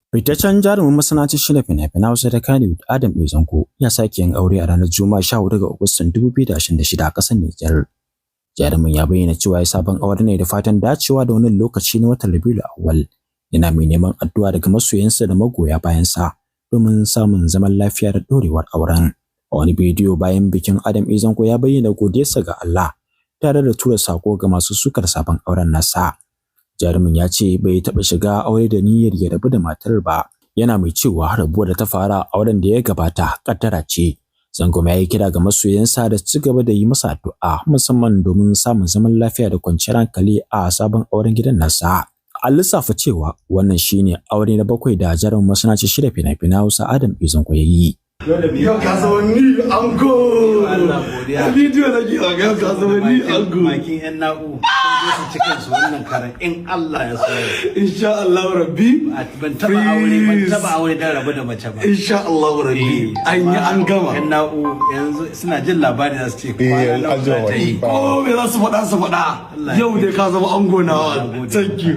Fitaccen jarumin masana'antar shirya fina-finan Hausa da Kannywood Adam A Zango ya sake yin aure a ranar Juma'a 14 ga Agustan 2026 a ƙasar Nijar. Jarumin ya bayyana cewa ya sabon aure ne da fatan dacewa da wannan lokaci na watan Rabiul Awwal. Yana mai neman addu'a daga masoyansa da magoya bayansa domin samun zaman lafiya da ɗorewar auren. A wani bidiyo bayan bikin Adam A Zango ya bayyana godiyarsa ga Allah tare da tura sako ga masu sukar sabon auren nasa. Jarumin ya ce bai taɓa shiga aure da niyyar ya rabu da matar ba, yana mai cewa rabuwar da ta fara auren da ya gabata kaddara ce. Zango ya yi kira ga masoyansa da ci gaba da yi masa addu'a musamman domin samun zaman lafiya da kwanciyar hankali a sabon auren gidan nasa. An lissafa cewa wannan shine aure na 7 da jarumin masana'antar shirya fina-finan Hausa Adam A Zango ya yi. Yau ka zama ni ango. Allah godiya. Bidiyo da ke ga ka zama ni ango. Makin yan na'u. Sun cikin su wannan karan in Allah ya so. Insha Allah rabbi. Ban taba aure da rabu da mace ba. Insha Allah rabbi. An yi an gama. Yan na'u yanzu suna jin labari za su ce kwana ta yi. Oh me za su faɗa. Yau dai ka zama ango nawa. Thank you.